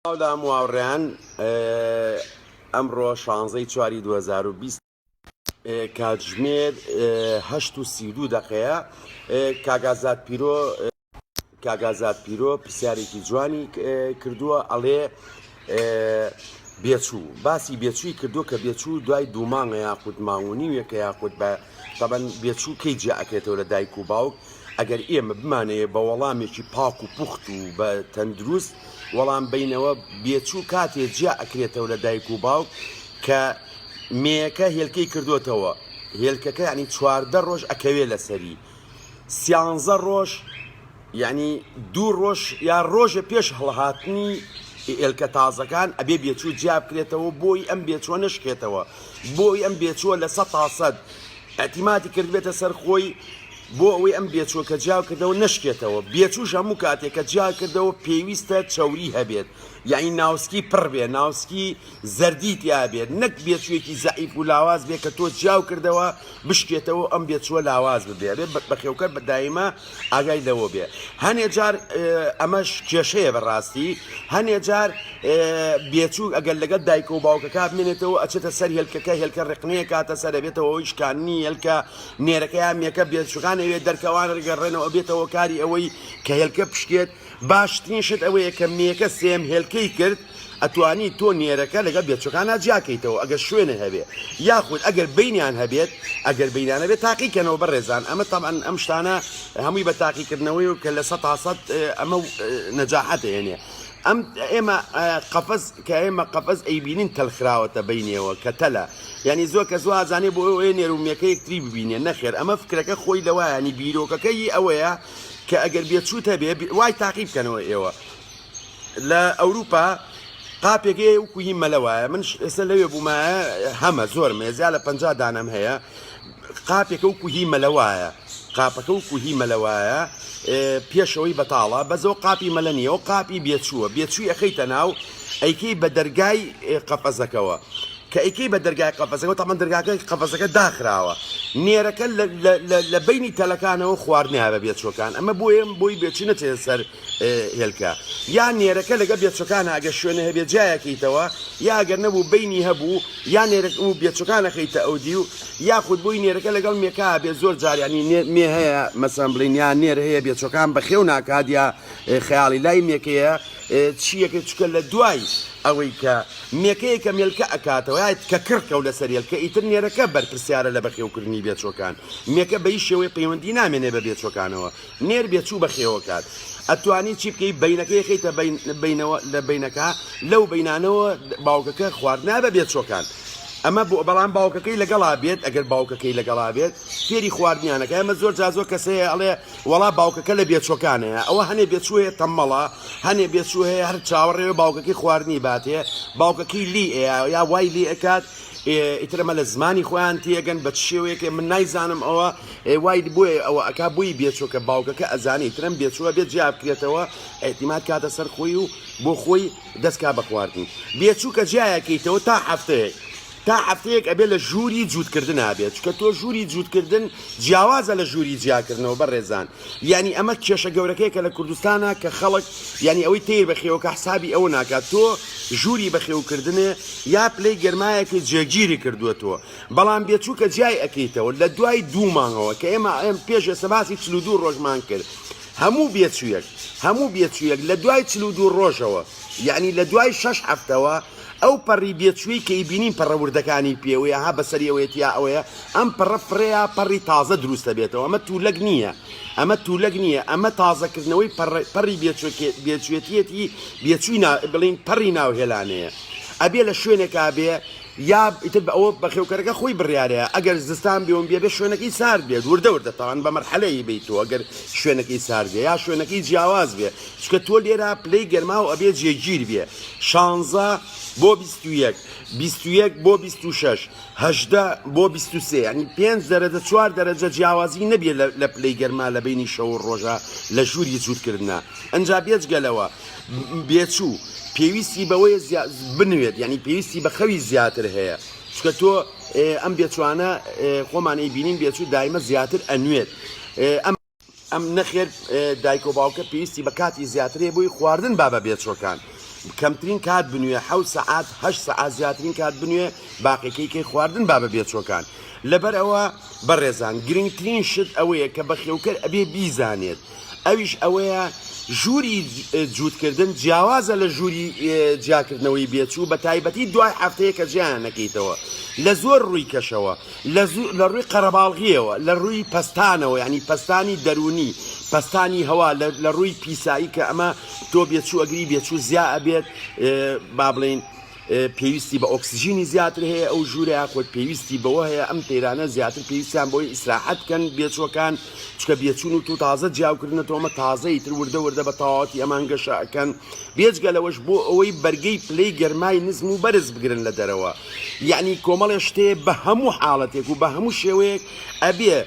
ئەودا هەمواڕێیان ئەمڕۆ 16/4/2020 کاتژمێر 8:32 کاگازات پیرۆ پرسیارێکی جوانی کردووە ئەڵێ بێچوو باسی بێچووی کردو کە بێچوو دوای دوومانگە یاخود ماوەنیوێکە یاخود بە تەبەن بێچوو کەی جاکرێتەوە لە دایک و باوک ئەگەر ئێمە بمانەیە بە وەڵامێکی پاک و پوخت و بە تەندروست وەڵام بینەوە بێچوو کاتێ جیا ئەکرێتەوە لە دایک و باوک کە مێیەکە هێلکەی کردوتەوە هێلکەکە ینی 14 ڕۆژ ئەکەوێ لەسەری 13 ڕۆژ ینی 2 ڕۆژ یا ڕۆژە پێش هەڵهاتنی ئێلکە تازەکان ئەبێ بێچوو جیا بکرێتەوە بۆی ئەم بێچووە نشکێتەوە بۆی ئەم بێچووە لە 100% ئەتیماتی کردبێتە سەر خۆی بۆ ئەوەی ئەم بێچووە کە جیاو کردەوە نشکێتەوە بێچووش هەموو کاتێک کە جیا کردەوە پێویستە چەوری هەبێت یعنی ناوسکی پڕ بێ ناوسکی زەردیتیا بێت نەک بێچوویەکی زەعیف و لاواز بێ کە تۆ جیاو کردەوە بشکێتەوە ئەم بێچووە لاواز ببێ بەخێوکە بەدایمە ئاگای لەوە بێ هەنێ جار ئەمەش کێشەیە بەڕاستی هەنێ جار بێچوو ئەگەر لەگەڵ دایک و باوکەکە بمێنێتەوە ئەچێتە سەر هێلکەکە هێلکە ڕقنەیە کاتە سەر بێتەوە ئەوی شکاندنی هێلکە نێرەکەیان مێکە بێچووەکان ئەوێ دەرکەوان ڕگەڕێنەوە بێتەوە کاری ئەوەی کە هێلکە پشکێت باشترین شت ئەوەیە کە مێکە سێم هێلکەی کرد ئەتوانی تۆ نێرەکە لەگە بێچووەکانە جیاکەیتەوە ئەگەر شوێنە هەبێ یاخود ئەگەر بینیان هەبێت ئەگەر بینیان هەبێت تاقیکەنەوە بەڕێزان ئەمە تەمان ئەم شتانە هەمووی بە تاقیکردنەوەی و کە لە 100% ئەمە نەجاحەتە هێنێ ئێمە قەفەز کە ئێمە قەفەز ئەیبینین تەلخراوەتە بینیەوە کە تەلە ینی زۆر کە زۆ ئازانێ بۆ ئەوەیە نێرومێکە یەکتری ببینێ نەخێر ئەمە فکرەکە خۆی لەوە ینی بیرۆکەکەی ئەوەیە کە ئەگەر بێچووتە بێ وای تاقی بکەنەوە ئێوە لە ئەوروپا قاپێکەیە وکوهی مەلەوایە من ئێستا لەوێ بوومایە هەمە زۆرمە زیاد لە 50 دانم هەیە قاپێکە وکوهی مەلەوایە قاپەکە وکوهی مەلەوایە پێشەوەی بەتاڵە بەزەوە قاپی مەلە نیە و قاپی بێچووە بێچووی ئەخەیتە ناو ئەیکەی بە دەرگای قەفەزەکەەوە کە ئەیکەی بە دەرگای قەفەزەکە تەمان دەرگاکەی قەفەزەکە داخراوە نێرەکە لە بینی تەلەکانەوە خواردنیابە بێچووەکان ئەمە بۆی بێچینە چێ سەر هێلکە یا نێرەکە لەگە بێچووەکانە ئەگە شوێنە هەبێت جایەکەیتەوە یا ئەگەر نەبوو بینی هەبوو یا نێرەکە و بێچووەکانە خەیتە ئەودی و یاخود بۆی نێرەکە لەگەڵ مێکا بێت زۆر جاریانی مێ هەیە مەسەن بڵین یا نێر هەیە بێچووەکان بەخێو ناکات یا خەیاڵی لای مێکەیە چیەکە چکە لە دوای ئەوەی کە مێکەیەکە مێلکە ئەکاتەوە کە کڕکە و لەسەر هێلکە ئیتر نێرەکە بەرپرسیارە لە بەخێوکردنی بێچووەکان مێکە بەی شێوەی پەیوەندی نامێنێ بە بێچووەکانەوە نێر بێچوو بەخێوە کات ئەتوانی چی بکەی بینەکەی خەیتە بینەوە لە بینەکە لەو بینانەوە باوکەکە خواردنا بە بێچووەکان ئەمە بۆ بەڵام باوکەکەی لەگەڵا بێت ئەگەر باوکەکەی لەگەڵا بێت فێری خواردنیانەکە ئەمە زۆر جازۆ کەسەیە ئەڵێ وەڵا باوکەکە لە بێچووەکانەیە ئەوە هەنێ بێچوو هەیە تەمەڵە هەنێ بێچوو هەیە هەر چاوەڕێوە باوکەکەی خواردنی باتێ باوکەکەی لی یا وای لی ئەکات ئیترەمە لە زمانی خۆیان تێگەن بە شێوەیەکە من نایزانم ئەوە وای بۆیە ئەوە ئەک بووی بێچووکە باوکەکە ئەزانی ترم بێچووە بێت جیاب بکرێتەوە ئەحتیمات کاتە سەر خۆی و بۆ خۆی دەستکا بە خواردن بێچوو کە جیایەکەیتەوە تا هەفتەیەک تا هەفتەیەک ئەبێ لە ژووری جوودکردن هابێت کە تۆ ژووری جوودکردن جیاوازە لە ژووری جیاکردنەوە بەڕێزان ینی ئەمە کێشە گەورەکەی کە لە کوردستانە کە خەڵک ینی ئەوەی تیر بەخێوکە حسابی ئەوە ناکات تۆ ژووری بەخێوکردنێ یا پلەی گەرمایەکی جێگیری کردووەتەوە بەڵام بێچوو کە جیای ئەەکەیتەوە لە دوای دوو مانگەوە کە ئێمە پێش سەباسی 42 ڕۆژمان کرد هەموو بێچوویەک لە دوای 42 ڕۆژەوە یعنی لە دوای 6 هەفتەوە ئەو پەڕی بێچووی کە ئیبینین پەڕەوردەکانی پێوەیە ها بەسەریەوەیەتیا ئەوەیە ئەم پەڕە فڕەیە پەڕی تازە دروستە بێتەوە ئەمە توولەک نییە ئەمە تازەکردنەوەی پەڕی بێچوێتیەتی بێچووی بڵین پەڕی ناوهێلانەیە ئەبێ لە شوێنێکا بێ یا ئیتر ئەوە بەخێوکەرەکە خۆی بڕیارەیە ئەگەر زستان بێوم بێ شوێنەکەی سارد بێت وردە تاوان بە مەرحەلەیە بیتەوە ئەگەر شوێنەکەی سارد بێ یا شوێنەکەی جیاواز بێ چکە تۆ لێرە پلەی گەرما و ئەبێ جێگیر بێ 16 بۆ 21 21 بۆ 26 18 بۆ 23 ینی 5 دەرەجە 4 دەرەجە جیاوازی نەبێت لە پلەی گەرما لە بینی شەو ڕۆژە لە ژووری جوودکردنە ئەنجا بێجگەلەوە بێچوو پێویستی بەوەی بنوێت ینی پێویستی بە خەوی زیاتر هەیە چکە تۆ ئەم بێچوانە خۆمانەی بینین بێچوو دایمە زیاتر ئەنوێت ئەم نەخێر دایک و باوکە پێویستی بە کاتی زیاترێ بۆی خواردن با بە بێچووەکان کەمترین کات بنوێ 7 سعات 8 سعات زیاترین کات بنوێ باقیەکەی خواردن با بە بێچووەکان لەبەر ئەوە بەڕێزان گرنگترین شت ئەوەیە کە بە خێوکەر ئەبێ بیزانێت ئەویش ئەوەیە ژووری جووتکردن جیاوازە لە ژووری جیاکردنەوەی بێچوو بە تایبەتی دوای هەفتەیە کە ژیان نەکەیتەوە لە زۆر ڕووی کەشەوە لە ڕووی قەرەباڵغیەوە لە ڕووی پەستانەوە ینی پەستانی دەرونی پەستانی هەوا لە ڕووی پیسایی کە ئەمە تۆ بێچوو ئەگری بێچوو زیا ئەبێت با بڵێن پێویستی بە ئۆکسسیژینی زیاتر هەیە ئەو ژوورە یاخۆت پێویستی بەوە هەیە ئەم پەیرانە زیاتر پێویستیان بۆی ئیسراحەت بکەن بێچووەکان چکە بێچوون و تو تازە جیاوکردنەوە تازەی تر وردە بە تەواوەتی ئەمان گەشەکەن بێجگە لەوەش بۆ ئەوەی بەرگەی پلەی گەرمای نزم و بەرز بگرن لە دەرەوە یعنی کۆمەڵێ شتێ بە هەموو حاڵەتێک و بە هەموو شێوەیەک ئەبێ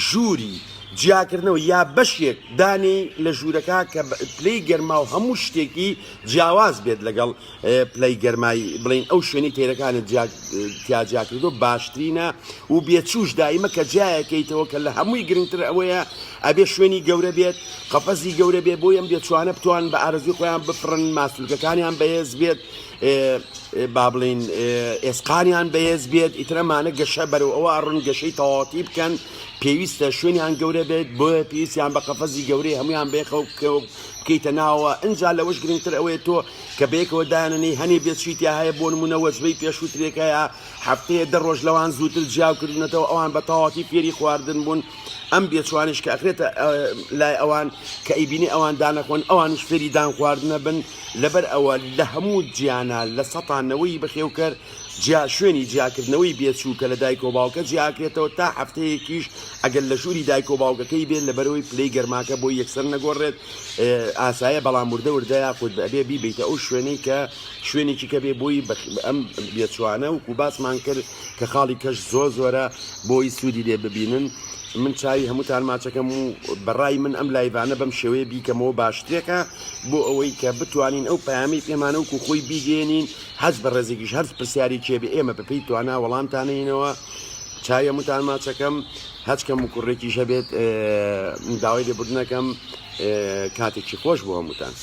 ژووری جیاکردنەوە یا بەشێک دانێ لە ژوورەکە کە پلەی گەرما و هەموو شتێکی جیاواز بێت لەگەڵ پلەی گەرمایی بڵین ئەو شوێنی تێرەکانت جیاکردو باشترینە و بێچوش دائیمە کە جیاکەیتەوە کە لە هەمووی گرنگتر ئەوەیە ئەبێ شوێنی گەورە بێت قەفەزی گەورە بێ بۆ ئەم بێچوانە بتوان بە ئارەزوی خۆیان بفڕن ماسوولکەکانیان بەهێز بێت با بڵین ئێسقانیان بەهێز بێت ئیترەمانە گەشە بەرەو ئەوە ڕن گەشەی تەواوەتی بکەن پێویستە شوێنیان گەورە بێت بۆیە پێویستیان بە قەفەزی گەورەی هەمویان بکەیتە ناوە ئەنجا لەوەش گرنگتر ئەوەیە تۆ کە بەیەکەوە دانەنەی هەنێ بێچیتیا هەیە بۆ نمونە وەجبەی پێشووترێکەیە هەفتەیە 10 ڕۆژ لەوان زووتر جیاوکردنەوە ئەوان بە تەواوەتی فێری خواردن بوون ئەم بێچوانش کە ئەخرێتە لای ئەوان کە ئیبینی ئەوان دانەخۆن ئەوانش فێری دان خواردنە بن لەبەر ئەوە لە هەموو جیانە لە سەتانەوەی بەخێوکەر شوێنی جیاکردنەوەی بێچوو کە لە دایک و باوکە جیاکرێتەوە تا هەفتەیەکیش ئەگەر لە ژووری دایک و باوکەکەی بێت لەبەرەوەی پلەی گەرماکە بۆی یەکسەر نەگۆڕێت ئاسایە بەڵام وردە یاخود ئەبێ بیبیتە ئەو شوێنەی کە شوێنێکی کە بێ بۆی ئەم بێچوانە وکو باسمان کرد کە خاڵی کەش زۆرە بۆی سوودی لێ ببینن من چاوی هەمووتان ماچەکەم و بەڕای من ئەم لایڤانە بەم شێوەیە بیکەمەوە باشترێکە بۆ ئەوەی کە بتوانین ئەو پەیامی پێمانە وکو خۆی بیگەێنین هەز بە ڕێزێکیش هەر پرسیاری چێبێ ئێمە بەپێی توانە وەڵامتانەینەوە چاوی هەمووتان ماچەکەم هەچکەم و کوڕێکیشە بێت داوای لێبوردنەکەم کاتێکی خۆش بۆ هەمووتان.